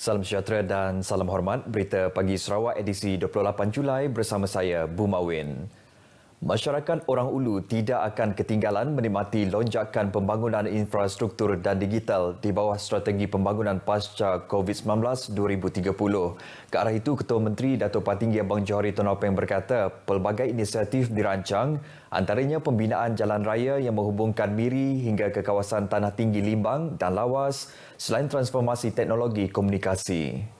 Salam sejahtera dan salam hormat. Berita Pagi Sarawak edisi 28 Julai bersama saya, Bumawin. Masyarakat Orang Ulu tidak akan ketinggalan menikmati lonjakan pembangunan infrastruktur dan digital di bawah strategi pembangunan pasca COVID-19 2030. Ke arah itu, Ketua Menteri Dato' Patinggi Abang Johari Tun Nopeng berkata pelbagai inisiatif dirancang, antaranya pembinaan jalan raya yang menghubungkan Miri hingga ke kawasan Tanah Tinggi Limbang dan Lawas selain transformasi teknologi komunikasi.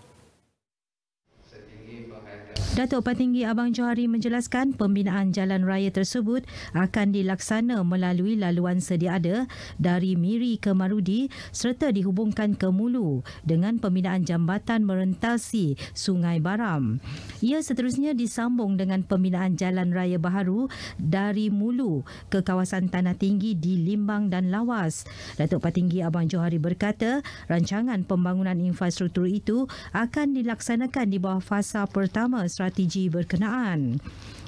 Dato' Patinggi Abang Johari menjelaskan pembinaan jalan raya tersebut akan dilaksana melalui laluan sedia ada dari Miri ke Marudi serta dihubungkan ke Mulu dengan pembinaan jambatan merentasi Sungai Baram. Ia seterusnya disambung dengan pembinaan jalan raya baharu dari Mulu ke kawasan Tanah Tinggi di Limbang dan Lawas. Dato' Patinggi Abang Johari berkata rancangan pembangunan infrastruktur itu akan dilaksanakan di bawah fasa pertama strategi berkenaan.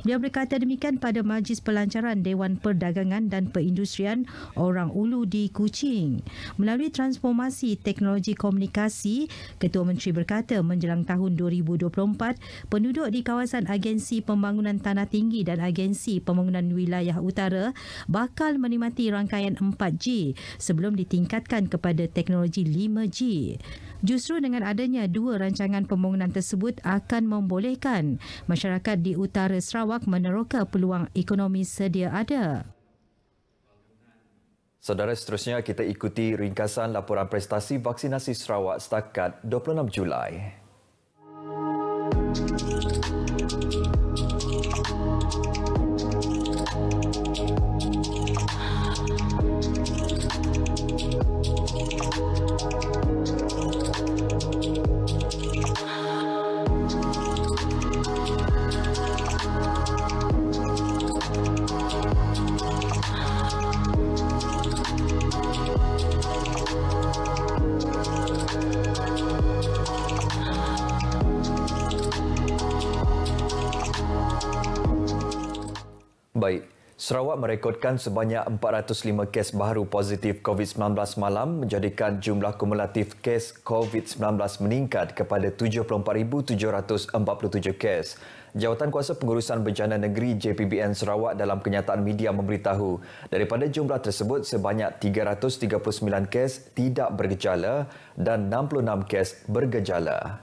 Dia berkata demikian pada Majlis Pelancaran Dewan Perdagangan dan Perindustrian Orang Ulu di Kuching. Melalui transformasi teknologi komunikasi, Ketua Menteri berkata menjelang tahun 2024, penduduk di kawasan Agensi Pembangunan Tanah Tinggi dan Agensi Pembangunan Wilayah Utara bakal menikmati rangkaian 4G sebelum ditingkatkan kepada teknologi 5G. Justru dengan adanya dua rancangan pembangunan tersebut akan membolehkan masyarakat di utara Sarawak meneroka peluang ekonomi sedia ada. Saudara, seterusnya kita ikuti ringkasan laporan prestasi vaksinasi Sarawak setakat 26 Julai. Baik, Sarawak merekodkan sebanyak 405 kes baru positif COVID-19 malam menjadikan jumlah kumulatif kes COVID-19 meningkat kepada 74,747 kes. Jawatan Kuasa Pengurusan Bencana Negeri JPBN Sarawak dalam kenyataan media memberitahu daripada jumlah tersebut sebanyak 339 kes tidak bergejala dan 66 kes bergejala.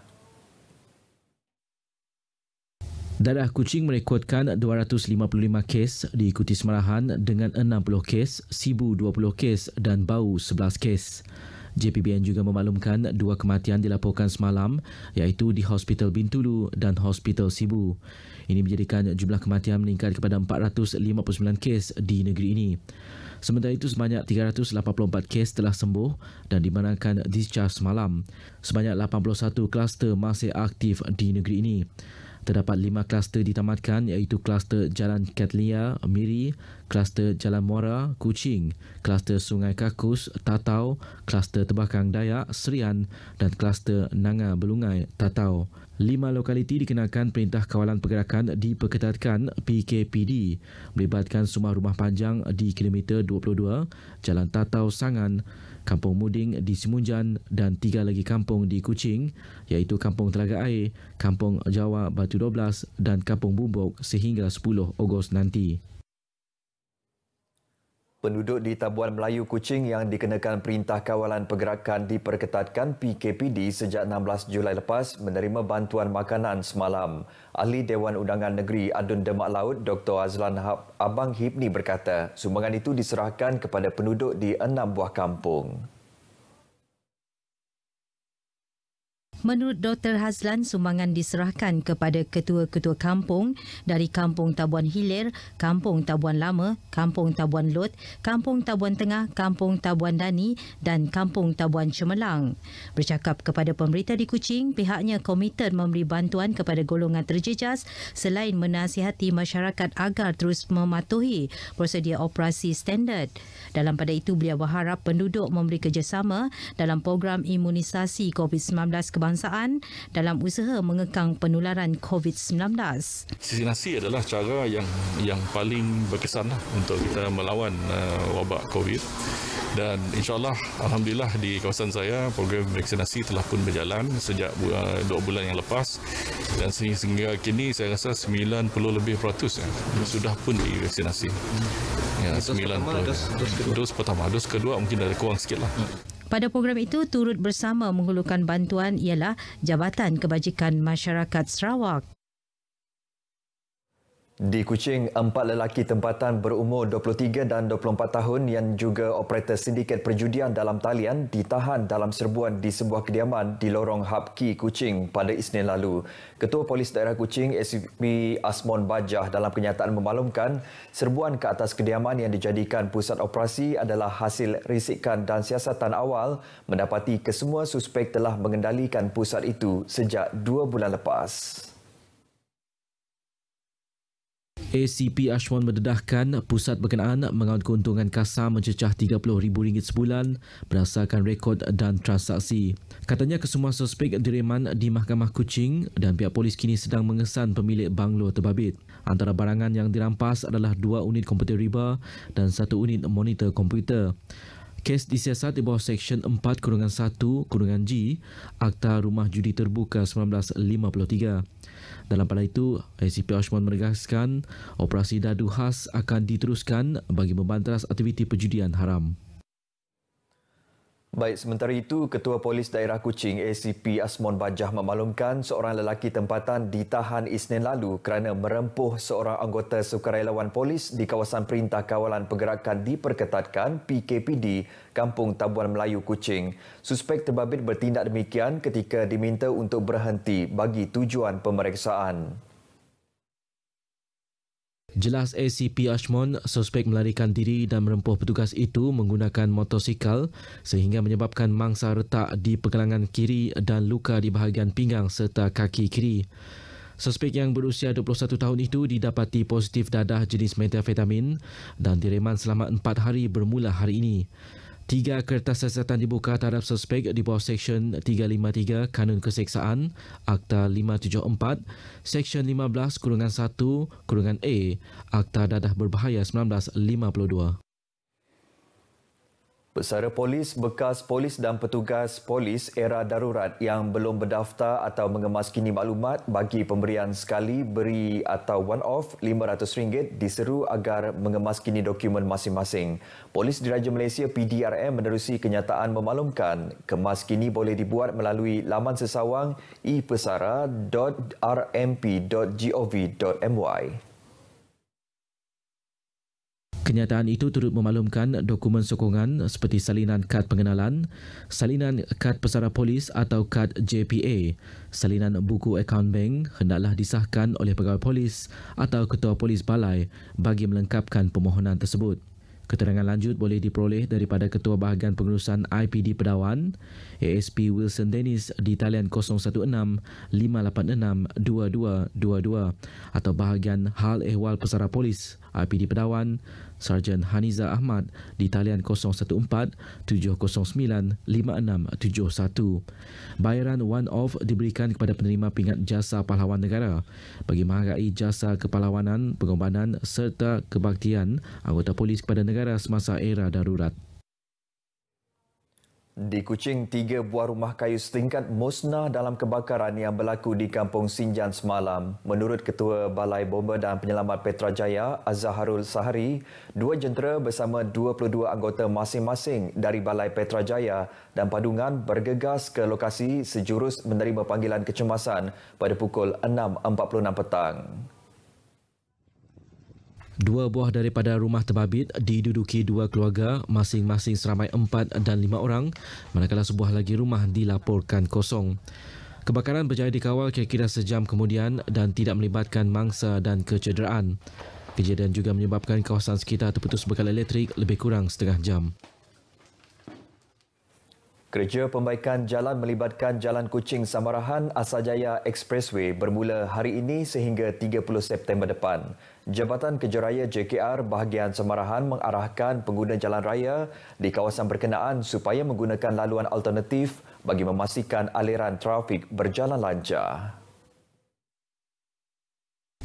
Daerah Kuching merekodkan 255 kes, diikuti Semarahan dengan 60 kes, Sibu 20 kes dan Bau 11 kes. JPBN juga memaklumkan dua kematian dilaporkan semalam iaitu di Hospital Bintulu dan Hospital Sibu. Ini menjadikan jumlah kematian meningkat kepada 459 kes di negeri ini. Sementara itu, sebanyak 384 kes telah sembuh dan dibenarkan discharge semalam. Sebanyak 81 kluster masih aktif di negeri ini. Terdapat 5 kluster ditamatkan iaitu kluster Jalan Catlia, Miri, kluster Jalan Muara, Kuching, kluster Sungai Kakus, Tatau, kluster Tebakang Dayak, Serian dan kluster Nanga Belungai, Tatau. 5 lokaliti dikenakan Perintah Kawalan Pergerakan diperketatkan PKPD melibatkan Rumah Rumah Panjang di kilometer 22, Jalan Tatau Sangan, Kampung Muding di Simunjan dan 3 lagi kampung di Kuching iaitu Kampung Telaga Air, Kampung Jawa Batu 12 dan Kampung Bumbok sehingga 10 Ogos nanti. Penduduk di Tabuan Melayu Kuching yang dikenakan Perintah Kawalan Pergerakan diperketatkan PKPD sejak 16 Julai lepas menerima bantuan makanan semalam. Ahli Dewan Undangan Negeri Adun Demak Laut Dr. Azlan Abang Hibni berkata sumbangan itu diserahkan kepada penduduk di 6 buah kampung. Menurut Dr. Hazlan, sumbangan diserahkan kepada ketua-ketua kampung dari Kampung Tabuan Hilir, Kampung Tabuan Lama, Kampung Tabuan Lot, Kampung Tabuan Tengah, Kampung Tabuan Dani dan Kampung Tabuan Cemerlang. Bercakap kepada pemberita di Kuching, pihaknya komited memberi bantuan kepada golongan terjejas selain menasihati masyarakat agar terus mematuhi prosedur operasi standard. Dalam pada itu, beliau berharap penduduk memberi kerjasama dalam program imunisasi COVID-19 kebangsaan kebangsaan dalam usaha mengekang penularan COVID-19. Vaksinasi adalah cara yang paling berkesan untuk kita melawan wabak COVID. Dan insyaAllah, Alhamdulillah di kawasan saya, program vaksinasi telah pun berjalan sejak 2 bulan yang lepas. Dan sehingga kini saya rasa 90% sudah pun divaksinasi. Ya, 90%. Dos pertama, dos kedua mungkin ada kurang sikit lah. Pada program itu, turut bersama menghulurkan bantuan ialah Jabatan Kebajikan Masyarakat Sarawak. Di Kuching, 4 lelaki tempatan berumur 23 dan 24 tahun yang juga operator sindiket perjudian dalam talian ditahan dalam serbuan di sebuah kediaman di lorong Hapki, Kuching pada Isnin lalu. Ketua Polis Daerah Kuching, ACP Asmon Bajah dalam kenyataan memaklumkan serbuan ke atas kediaman yang dijadikan pusat operasi adalah hasil risikan dan siasatan awal mendapati kesemua suspek telah mengendalikan pusat itu sejak 2 bulan lepas. ACP Ashmon mendedahkan pusat berkenaan mengaut keuntungan kasar mencecah RM30,000 sebulan berdasarkan rekod dan transaksi. Katanya kesemua suspek direman di Mahkamah Kuching dan pihak polis kini sedang mengesan pemilik banglo terbabit. Antara barangan yang dirampas adalah 2 unit komputer riba dan 1 unit monitor komputer. Kes disiasat di bawah Seksyen 4-1-G Akta Rumah Judi Terbuka 1953. Dalam pada itu, ACP Ashmon menegaskan operasi dadu khas akan diteruskan bagi membanteras aktiviti perjudian haram. Baik, sementara itu, Ketua Polis Daerah Kuching ACP Asmon Bajah memaklumkan seorang lelaki tempatan ditahan Isnin lalu kerana merempuh seorang anggota sukarelawan polis di kawasan Perintah Kawalan Pergerakan Diperketatkan PKPD Kampung Tabuan Melayu Kuching. Suspek terbabit bertindak demikian ketika diminta untuk berhenti bagi tujuan pemeriksaan. Jelas ACP Ashmon, suspek melarikan diri dan merempuh petugas itu menggunakan motosikal sehingga menyebabkan mangsa retak di pergelangan kiri dan luka di bahagian pinggang serta kaki kiri. Suspek yang berusia 21 tahun itu didapati positif dadah jenis metamfetamin dan direman selama 4 hari bermula hari ini. 3 kertas siasatan dibuka terhadap suspek di bawah Seksyen 353 Kanun Keseksaan, Akta 574, Seksyen 15-1-A, Akta Dadah Berbahaya 1952. Pesara polis, bekas polis dan petugas polis era darurat yang belum berdaftar atau mengemaskini maklumat bagi pemberian sekali beri atau one-off RM500 diseru agar mengemaskini dokumen masing-masing. Polis Diraja Malaysia PDRM menerusi kenyataan memaklumkan kemaskini boleh dibuat melalui laman sesawang ipesara.rmp.gov.my. Kenyataan itu turut memaklumkan dokumen sokongan seperti salinan kad pengenalan, salinan kad pesara polis atau kad JPA, salinan buku akaun bank hendaklah disahkan oleh pegawai polis atau ketua polis balai bagi melengkapkan permohonan tersebut. Keterangan lanjut boleh diperoleh daripada Ketua Bahagian Pengurusan IPD Pedawan, ASP Wilson Dennis di talian 016-586-2222 atau Bahagian Hal Ehwal Pesara Polis IPD Pedawan, Sarjan Haniza Ahmad di talian 014-709-5671. Bayaran one-off diberikan kepada penerima pingat jasa pahlawan negara bagi menghargai jasa kepahlawanan, pengorbanan serta kebaktian anggota polis kepada negara semasa era darurat. Di Kuching, 3 buah rumah kayu setingkat musnah dalam kebakaran yang berlaku di Kampung Sinjan semalam. Menurut Ketua Balai Bomba dan Penyelamat Petrajaya, Azharul Sahari, 2 jentera bersama 22 anggota masing-masing dari Balai Petrajaya dan Padungan bergegas ke lokasi sejurus menerima panggilan kecemasan pada pukul 6.46 petang. 2 buah daripada rumah terbabit diduduki 2 keluarga, masing-masing seramai 4 dan 5 orang, manakala sebuah lagi rumah dilaporkan kosong. Kebakaran berjaya dikawal kira-kira sejam kemudian dan tidak melibatkan mangsa dan kecederaan. Kejadian juga menyebabkan kawasan sekitar terputus bekalan elektrik lebih kurang setengah jam. Kerja pembaikan jalan melibatkan Jalan Kuching Samarahan Asajaya Expressway bermula hari ini sehingga 30 September depan. Jabatan Kejaraya JKR bahagian Samarahan mengarahkan pengguna jalan raya di kawasan berkenaan supaya menggunakan laluan alternatif bagi memastikan aliran trafik berjalan lancar.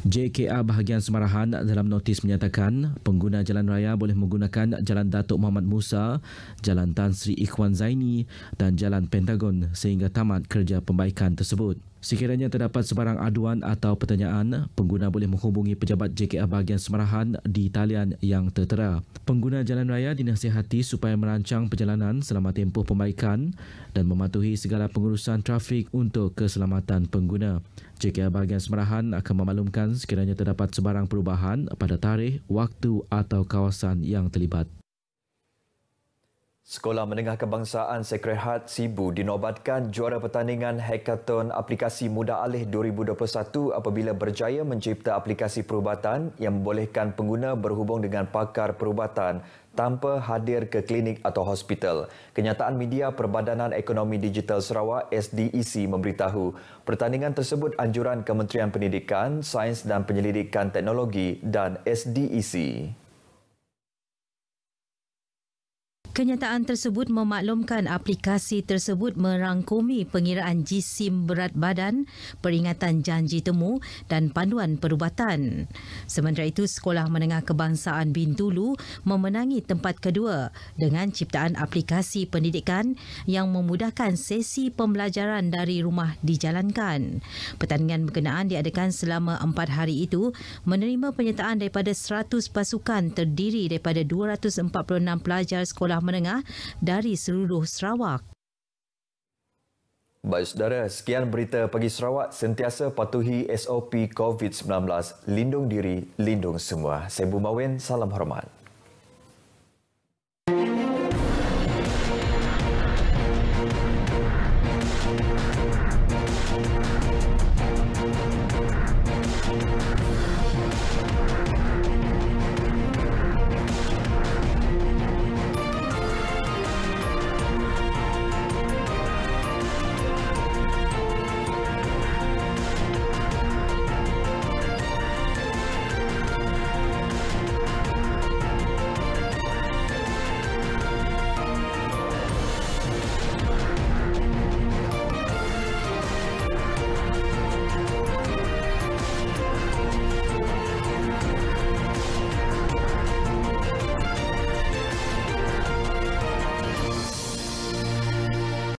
JKA bahagian Semarahan dalam notis menyatakan pengguna jalan raya boleh menggunakan Jalan Datuk Muhammad Musa, Jalan Tan Sri Ikhwan Zaini dan Jalan Pentagon sehingga tamat kerja pembaikan tersebut. Sekiranya terdapat sebarang aduan atau pertanyaan, pengguna boleh menghubungi pejabat JKA bahagian Semarahan di talian yang tertera. Pengguna jalan raya dinasihati supaya merancang perjalanan selama tempoh pembaikan dan mematuhi segala pengurusan trafik untuk keselamatan pengguna. JKA bahagian Semarahan akan memaklumkan sekiranya terdapat sebarang perubahan pada tarikh, waktu atau kawasan yang terlibat. Sekolah Menengah Kebangsaan Sacred Heart Sibu dinobatkan juara pertandingan Hackathon Aplikasi Mudah Alih 2021 apabila berjaya mencipta aplikasi perubatan yang membolehkan pengguna berhubung dengan pakar perubatan tanpa hadir ke klinik atau hospital. Kenyataan media Perbadanan Ekonomi Digital Sarawak SDEC memberitahu pertandingan tersebut anjuran Kementerian Pendidikan, Sains dan Penyelidikan Teknologi dan SDEC. Kenyataan tersebut memaklumkan aplikasi tersebut merangkumi pengiraan jisim berat badan, peringatan janji temu dan panduan perubatan. Sementara itu, Sekolah Menengah Kebangsaan Bintulu memenangi tempat kedua dengan ciptaan aplikasi pendidikan yang memudahkan sesi pembelajaran dari rumah dijalankan. Pertandingan berkenaan diadakan selama 4 hari itu menerima penyertaan daripada 100 pasukan terdiri daripada 246 pelajar sekolah menengah dari seluruh Sarawak. Baik saudara, sekian berita pagi Sarawak. Sentiasa patuhi SOP COVID-19. Lindung diri, lindung semua. Saya Bumawin, salam hormat.